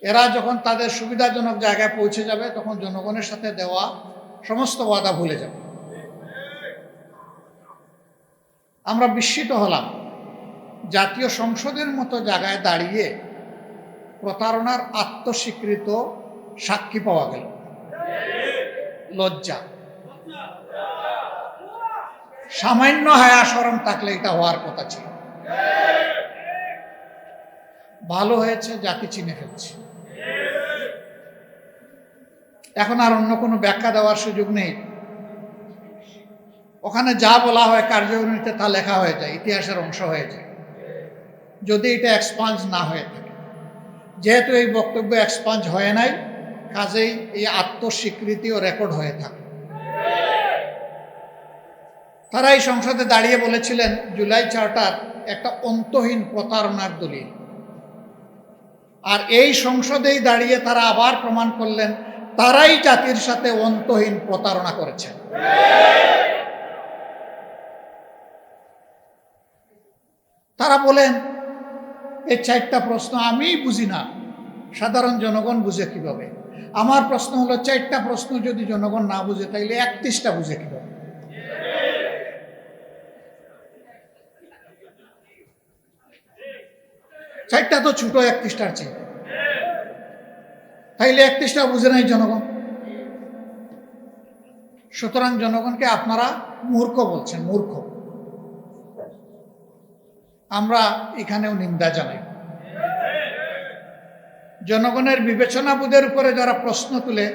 এরা যখন তাদের সুবিধাজনক জায়গায় পৌঁছে যাবে তখন জনগণের সাথে দেওয়া সমস্ত ওয়াদা ভুলে যাবে। আমরা বিস্মিত হলাম জাতীয় সংসদের মতো জায়গায় দাঁড়িয়ে প্রতারণার আত্মস্বীকৃত সাক্ষী পাওয়া গেল। লজ্জা, সামান্য হায়া শরম থাকলে এটা হওয়ার কথা ছিল। ভালো হয়েছে জাতি চিনে ফেলছে, এখন আর অন্য কোনো ব্যাখ্যা দেওয়ার সুযোগ নেই। ওখানে যা বলা হয় কার্যনির্বাহীতে তা লেখা হয়ে যায়, ইতিহাসের অংশ হয়ে যায়, যদি এটা এক্সপাঞ্জ না হয়ে থাকে। যেহেতু এই বক্তব্য এক্সপাঞ্জ হয় নাই, কাজেই এই আত্মস্বীকৃতিও রেকর্ড হয়ে থাকে। তারা এই সংসদে দাঁড়িয়ে বলেছিলেন জুলাই চার্টার একটা অন্তহীন প্রতারণার দলিল, আর এই সংসদেই দাঁড়িয়ে তারা আবার প্রমাণ করলেন তারাই জাতির সাথে অন্তহীন প্রতারণা করেছেন। তারা বলেন এই 4টা প্রশ্ন আমি বুঝি না, সাধারণ জনগণ বুঝে কিভাবে? আমার প্রশ্ন হলো 4টা প্রশ্ন যদি জনগণ না বুঝে তাইলে 31টা বুঝে কিভাবে? চারটা তো ছোট 31টার চেয়ে, তাইলে 31টা বুঝে নাই জনগণ। সুতরাং জনগণকে আপনারা মূর্খ বলছেন, মূর্খ। আমরা এখানেও নিন্দা জানাই। জনগণের বিবেচনাবোধের উপরে যারা প্রশ্ন তুলে,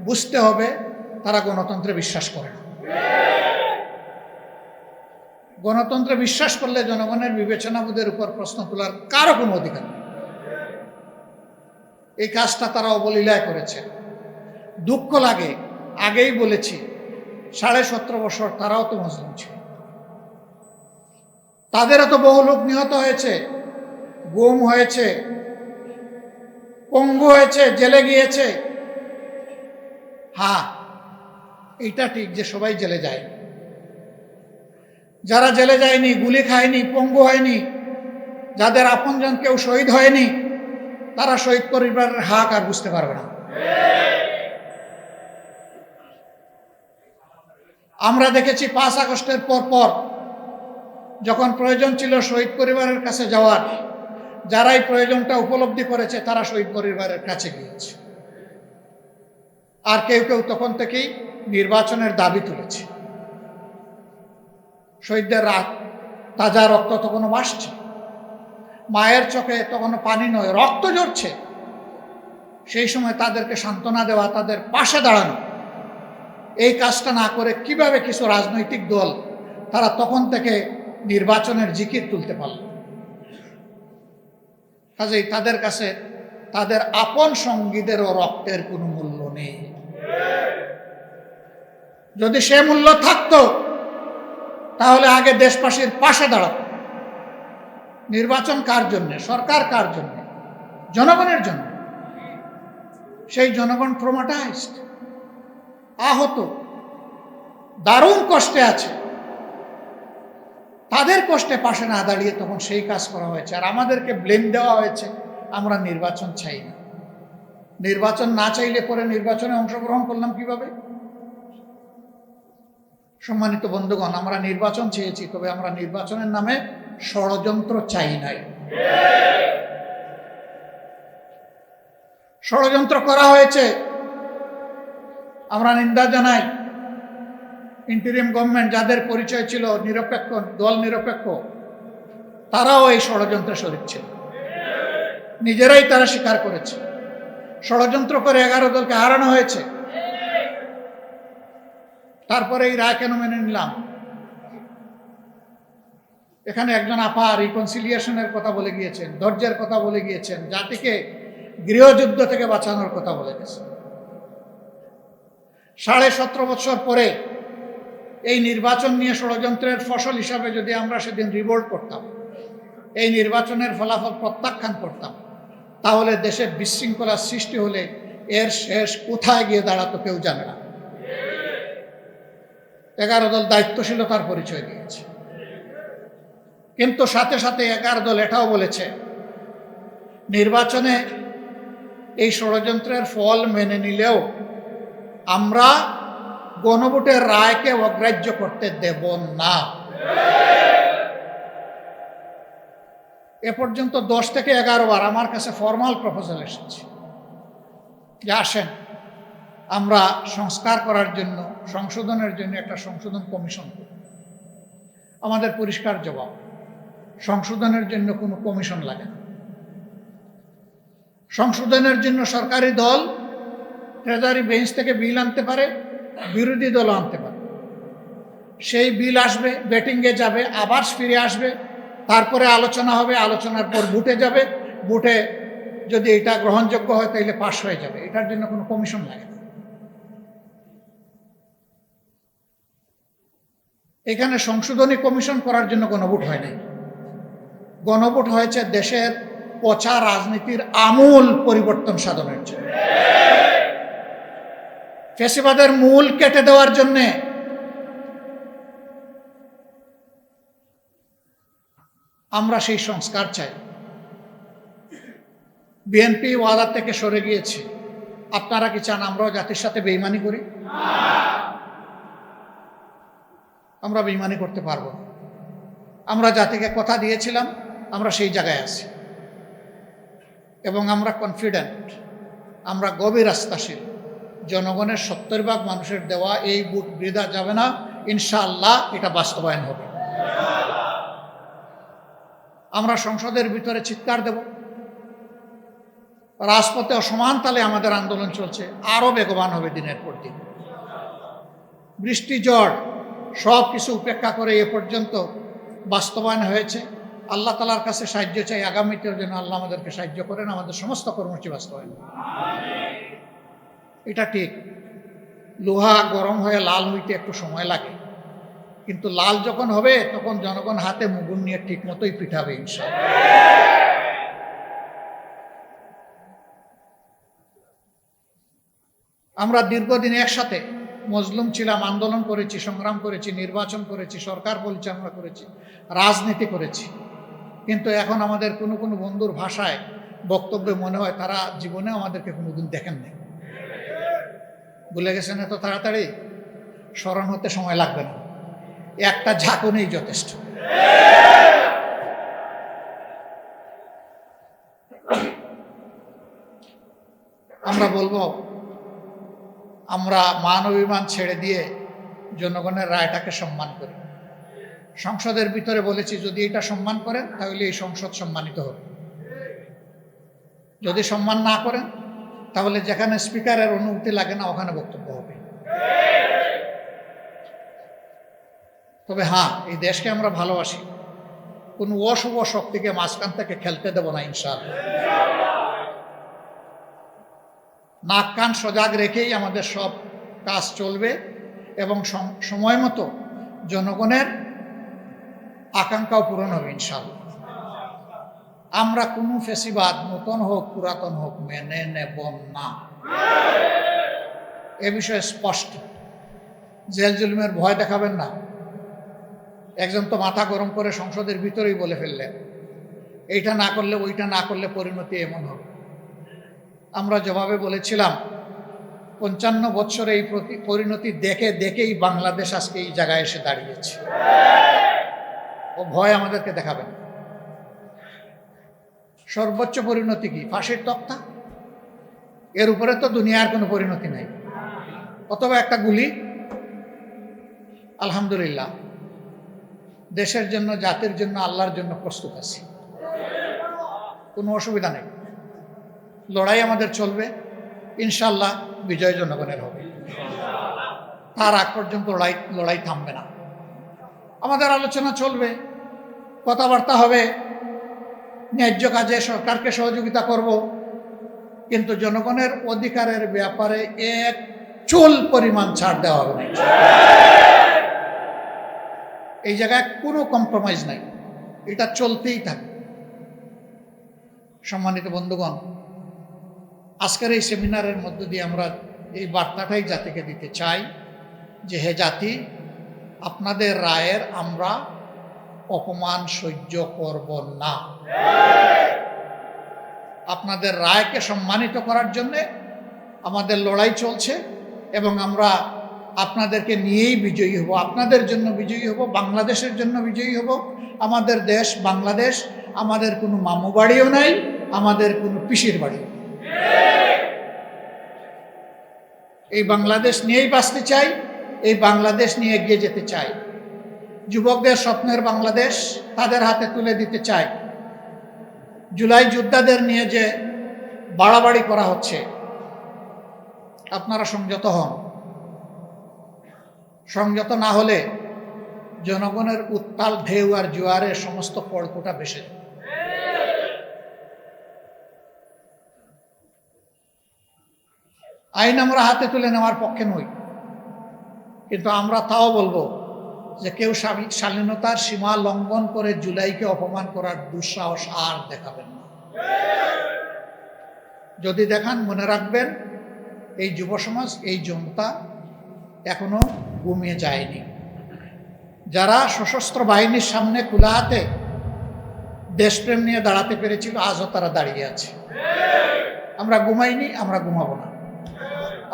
বুঝতে হবে তারা গণতন্ত্রে বিশ্বাস করে না। গণতন্ত্রে বিশ্বাস করলে জনগণের বিবেচনাবোধের উপর প্রশ্ন তোলার কারো কোনো অধিকার নেই। এই কাজটা তারা অবলীলায় করেছে। দুঃখ লাগে, আগেই বলেছি 17.5 বছর তারাও তো মুসলিম ছিল, তাদেরও তো বহু লোক নিহত হয়েছে, গুম হয়েছে, পঙ্গু হয়েছে, জেলে গিয়েছে। হ্যাঁ, এইটা ঠিক যে সবাই জেলে যায়। যারা জেলে যায়নি, গুলি খায়নি, পঙ্গু হয়নি, যাদের আপনজন কেউ শহীদ হয়নি, তারা শহীদ পরিবারের হাক আর বুঝতে পারবে না। আমরা দেখেছি 5 আগস্টের পর যখন প্রয়োজন ছিল শহীদ পরিবারের কাছে যাওয়ার, যারা এই প্রয়োজনটা উপলব্ধি করেছে তারা শহীদ পরিবারের কাছে গিয়েছে। আর কেউ কেউ তখন থেকেই নির্বাচনের দাবি তুলেছে। শহীদদের রাত তাজা রক্ত তখনও ভাসছে, মায়ের চোখে তখনও পানি নয়, রক্ত ঝরছে। সেই সময় তাদেরকে সান্ত্বনা দেওয়া, তাদের পাশে দাঁড়ানো, এই কাজটা না করে কিভাবে কিছু রাজনৈতিক দল তারা তখন থেকে নির্বাচনের জিকির তুলতে পারল? কাজেই তাদের কাছে তাদের আপন সঙ্গীদেরও রক্তের কোনো মূল্য নেই। যদি সে মূল্য থাকতো তাহলে আগে দেশবাসীর পাশে দাঁড়াতো। নির্বাচন কার জন্য? সরকার কার জন্য? জনগণের জন্য। সেই জনগণ ট্রমাটাইজড, আহত, দারুণ কষ্টে আছে। তাদের কষ্টে পাশে না দাঁড়িয়ে তখন সেই কাজ করা হয়েছে, আর আমাদেরকে ব্লেম দেওয়া হয়েছে আমরা নির্বাচন চাই না। নির্বাচন না চাইলে পরে নির্বাচনে অংশগ্রহণ করলাম কিভাবে? সম্মানিত বন্ধুগণ, আমরা নির্বাচন চেয়েছি, তবে আমরা নির্বাচনের নামে ষড়যন্ত্র চাই নাই। ষড়যন্ত্র করা হয়েছে, আমরা নিন্দা জানাই। ইন্টারিম গভর্নমেন্ট যাদের পরিচয় ছিল নিরপেক্ষ, দল নিরপেক্ষ, তারাও এই ষড়যন্ত্রে শরীক ছিল, নিজেরাই তারা স্বীকার করেছে। ষড়যন্ত্র করে 11 দলকে হারানো হয়েছে। তারপরে এই রায় কেন মেনে নিলাম? এখানে একজন আপা রিকনসিলিয়েশনের কথা বলে গিয়েছেন, ধৈর্যের কথা বলে গিয়েছেন, জাতিকে গৃহযুদ্ধ থেকে বাঁচানোর কথা বলে গেছেন। 17.5 বছর পরে এই নির্বাচন নিয়ে ষড়যন্ত্রের ফসল হিসাবে যদি আমরা সেদিন রিভোল্ট করতাম, এই নির্বাচনের ফলাফল প্রত্যাখ্যান করতাম, তাহলে দেশে বিশৃঙ্খলার সৃষ্টি হলে এর শেষ কোথায় গিয়ে দাঁড়াতো কেউ জানে না। 11 দল দায়িত্বশীলতার পরিচয় দিয়েছে, কিন্তু সাথে সাথে 11 দল এটাও বলেছে নির্বাচনে এই ষড়যন্ত্রের ফল মেনে নিলেও আমরা গণভোটের রায়কে অগ্রাহ্য করতে দেব না। এ পর্যন্ত 10 থেকে 11 বার আমার কাছে ফরমাল প্রপোজাল এসেছে যে আসেন আমরা সংস্কার করার জন্য, সংশোধনের জন্য একটা সংশোধন কমিশন করি। আমাদের পরিষ্কার জবাব, সংশোধনের জন্য কোনো কমিশন লাগে না। সংশোধনের জন্য সরকারি দল ট্রেজারি বেঞ্চ থেকে বিল আনতে পারে, বিরোধী দলও আনতে পারে। সেই বিল আসবে, ব্যাটিংয়ে যাবে, আবার ফিরে আসবে, তারপরে আলোচনা হবে, আলোচনার পর ভোটে যাবে, ভোটে যদি এটা গ্রহণযোগ্য হয় তাহলে পাশ হয়ে যাবে। এটার জন্য কোনো কমিশন লাগে না। এখানে সংশোধনী কমিশন করার জন্য গণভোট হয় নাই। গণভোট হয়েছে দেশের পচা রাজনীতির আমূল পরিবর্তন সাধনের জন্য, ফ্যাসিবাদের মূল কেটে দেওয়ার জন্যে। আমরা সেই সংস্কার চাই। বিএনপি ওয়াদা থেকে সরে গিয়েছে। আপনারা কি চান আমরাও জাতির সাথে বেঈমানি করি? আমরা বেঈমানি করতে পারবো না। আমরা জাতিকে কথা দিয়েছিলাম, আমরা সেই জায়গায় আছি এবং আমরা কনফিডেন্ট, আমরা গভীর আস্থাশীল। জনগণের 70% মানুষের দেওয়া এই ভোট বৃথা যাবে না, ইনশাআল্লাহ এটা বাস্তবায়ন হবে। আমরা সংসদের ভিতরে চিৎকার দেব, রাজপথে অসমান তালে আমাদের আন্দোলন চলছে, আরো বেগবান হবে দিনের পর দিন। বৃষ্টি ঝড় সব কিছু উপেক্ষা করে এ পর্যন্ত বাস্তবায়ন হয়েছে। আল্লাহ তাআলার কাছে সাহায্য চাই, আগামীতেও যেন আল্লাহ আমাদেরকে সাহায্য করেন, আমাদের সমস্ত কর্মসূচি বাস্তবায়ন। এটা ঠিক, লোহা গরম হয়ে লাল হইতে একটু সময় লাগে, কিন্তু লাল যখন হবে তখন জনগণ হাতে মুগুর নিয়ে ঠিক মতোই পিঠাবে ইনশাআল্লাহ। আমরা দীর্ঘদিন একসাথে মজলুম ছিলাম, আন্দোলন করেছি, সংগ্রাম করেছি, নির্বাচন করেছি, সরকার পরিচালনা করেছি, রাজনীতি করেছি, কিন্তু এখন আমাদের কোনো কোনো বন্ধুর ভাষায় বক্তব্যে মনে হয় তারা জীবনে আমাদেরকে কোনোদিন দেখেন নাই। ভুলে গেছেন এত তাড়াতাড়ি, স্মরণ হতে সময় লাগবে না, একটা ঝাঁকুনিই যথেষ্ট। আমরা বলবো আমরা মান অভিমান ছেড়ে দিয়ে জনগণের রায়টাকে সম্মান করি। সংসদের ভিতরে বলেছি যদি এটা সম্মান করেন তাহলে এই সংসদ সম্মানিত হবে, যদি সম্মান না করেন তাহলে যেখানে স্পিকারের অনুমতি লাগে না ওখানে বক্তব্য হবে। তবে হ্যাঁ, এই দেশকে আমরা ভালোবাসি, কোনো অশুভ শক্তিকে মাঝখান থেকে খেলতে দেব না ইনশাআল্লাহ। নাক কান সজাগ রেখেই আমাদের সব কাজ চলবে এবং সময় মতো জনগণের আকাঙ্ক্ষাও পূরণ হবে ইনশাআল্লাহ। আমরা কোনো ফ্যাসিবাদ নতুন হোক পুরাতন হোক মেনে নেব না, এ বিষয়ে স্পষ্ট। জেল জুলুমের ভয় দেখাবেন না। একজন তো মাথা গরম করে সংসদের ভিতরেই বলে ফেললেন এইটা না করলে ওইটা না করলে পরিণতি এমন হবে। আমরা জবাবে বলেছিলাম 55 বছরে এই পরিণতি দেখে দেখেই বাংলাদেশ আজকে এই জায়গায় এসে দাঁড়িয়েছে। ও ভয় আমাদেরকে দেখাবেন। সর্বোচ্চ পরিণতি কি? ফাঁসির তক্তা। এর উপরে তো দুনিয়ার কোনো পরিণতি নাই, অথবা একটা গুলি। আলহামদুলিল্লাহ, দেশের জন্য, জাতির জন্য, আল্লাহর জন্য প্রস্তুত আছি, কোনো অসুবিধা নেই। লড়াই আমাদের চলবে, ইনশাআল্লাহ বিজয় জনগণের হবে। তার আগ পর্যন্ত লড়াই থামবে না। আমাদের আলোচনা চলবে, কথাবার্তা হবে, ন্যায্য কাজে সরকারকে সহযোগিতা করব, কিন্তু জনগণের অধিকারের ব্যাপারে এক চুল পরিমাণ ছাড় দেওয়া হবে না। এই জায়গায় কোনো কম্প্রোমাইজ নাই, এটা চলতেই থাকে। সম্মানিত বন্ধুগণ, আজকের এই সেমিনারের মধ্য দিয়ে আমরা এই বার্তাটাই জাতিকে দিতে চাই যে হে জাতি, আপনাদের রায়ের আমরা অপমান সহ্য করব না। আপনাদের রায়কে সম্মানিত করার জন্যে আমাদের লড়াই চলছে এবং আমরা আপনাদেরকে নিয়েই বিজয়ী হব, আপনাদের জন্য বিজয়ী হব, বাংলাদেশের জন্য বিজয়ী হব। আমাদের দেশ বাংলাদেশ, আমাদের কোনো মামু বাড়িও নাই, আমাদের কোনো পিসির বাড়িও নেই। এই বাংলাদেশ নিয়েই বাঁচতে চাই, এই বাংলাদেশ নিয়ে এগিয়ে যেতে চাই। যুবকদের স্বপ্নের বাংলাদেশ তাদের হাতে তুলে দিতে চাই। জুলাই যোদ্ধাদের নিয়ে যে বাড়াবাড়ি করা হচ্ছে, আপনারা সংযত হন। সংযত না হলে জনগণের উত্তাল ঢেউ আর জোয়ারের সমস্ত পড়কোটা ভেসে যাবে। আইন আমরা হাতে তুলে নেওয়ার পক্ষে নই, কিন্তু আমরা তাও বলবো যে কেউ শালীনতার সীমা লঙ্ঘন করে জুলাইকে অপমান করার দুঃসাহস আর দেখাবেন না। যদি দেখান, মনে রাখবেন এই যুব সমাজ, এই জনতা এখনো ঘুমিয়ে যায়নি। যারা সশস্ত্র বাহিনীর সামনে খোলা হাতে দেশপ্রেম নিয়ে দাঁড়াতে পেরেছিল, আজও তারা দাঁড়িয়ে আছে। আমরা ঘুমাইনি, আমরা ঘুমাবো না।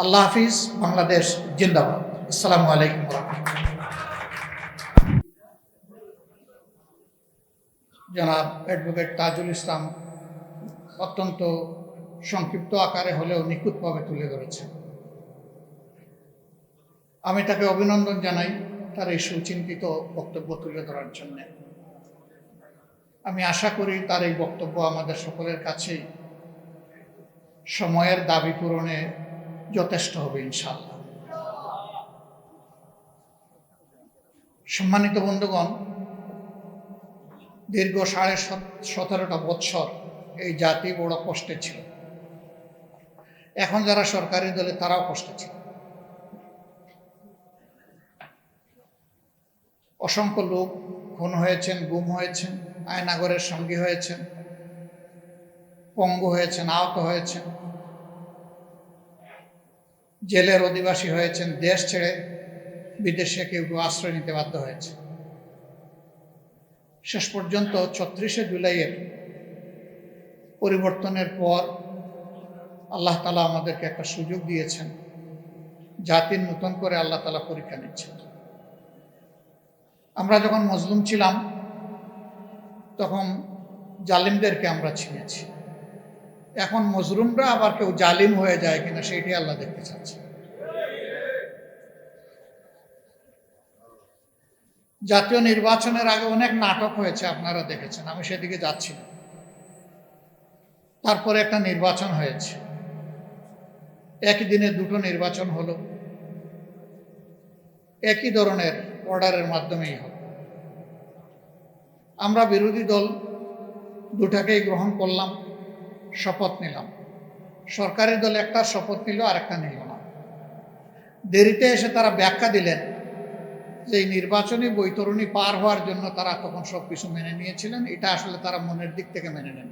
আল্লাহ হাফিজ। বাংলাদেশ জিন্দাবাদ। আসসালামু আলাইকুম ওয়া রাহমাতুল্লাহ। জনাব অ্যাডভোকেট তাজুল ইসলাম অত্যন্ত সংক্ষিপ্ত আকারে হলেও নিখুঁতভাবে তুলে ধরেছেন। আমি তাকে অভিনন্দন জানাই তার এই সুচিন্তিত বক্তব্য তুলে ধরার জন্য। আমি আশা করি তার এই বক্তব্য আমাদের সকলের কাছেই সময়ের দাবি পূরণে যথেষ্ট হবে ইনশাআল্লাহ। সম্মানিত বন্ধুগণ, দীর্ঘ 17.5 বৎসর এই জাতি বড় কষ্টে ছিল। এখন যারা সরকারি দলে তারাও কষ্টে ছিল। অসংখ্য লোক খুন হয়েছেন, গুম হয়েছেন, আয়নাগরের সঙ্গী হয়েছেন, পঙ্গু হয়েছেন, আহত হয়েছেন, জেলের অধিবাসী হয়েছেন, দেশ ছেড়ে বিদেশে কেউ কেউ আশ্রয় নিতে বাধ্য হয়েছে। শেষ পর্যন্ত 36শে জুলাইয়ের পরিবর্তনের পর আল্লাহ তাআলা আমাদেরকে একটা সুযোগ দিয়েছেন। জাতির নতুন করে আল্লাহ তাআলা পরীক্ষা নিচ্ছেন। আমরা যখন মজলুম ছিলাম তখন জালিমদেরকে আমরা চিনেছি। এখন মজলুমরা আবার কেউ জালিম হয়ে যায় কিনা সেইটাই আল্লাহ দেখতে চাচ্ছে। জাতীয় নির্বাচনের আগে অনেক নাটক হয়েছে, আপনারা দেখেছেন, আমি সেদিকে যাচ্ছি না। তারপরে একটা নির্বাচন হয়েছে, একই দিনে দুটো নির্বাচন হলো, একই ধরনের অর্ডারের মাধ্যমেই হলো। আমরা বিরোধী দল দুটাকেই গ্রহণ করলাম, শপথ নিলাম। সরকারি দল একটা শপথ নিল, আর একটা নিল না। দেরিতে এসে তারা ব্যাখ্যা দিলেন যে এই নির্বাচনী বৈতরণী পার হওয়ার জন্য তারা তখন সবকিছু মেনে নিয়েছিলেন। এটা আসলে তারা মনের দিক থেকে মেনে নেন।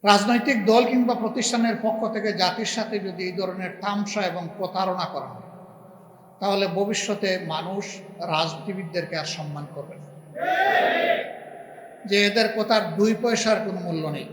রাজনৈতিক দল কিংবা প্রতিষ্ঠানের পক্ষ থেকে জাতির সাথে যদি এই ধরনের তামসা এবং প্রতারণা করা হয়, তাহলে ভবিষ্যতে মানুষ রাজনীতিবিদদেরকে আর সম্মান করবে না, যে এদের কথার 2 পয়সার কোনো মূল্য নেই।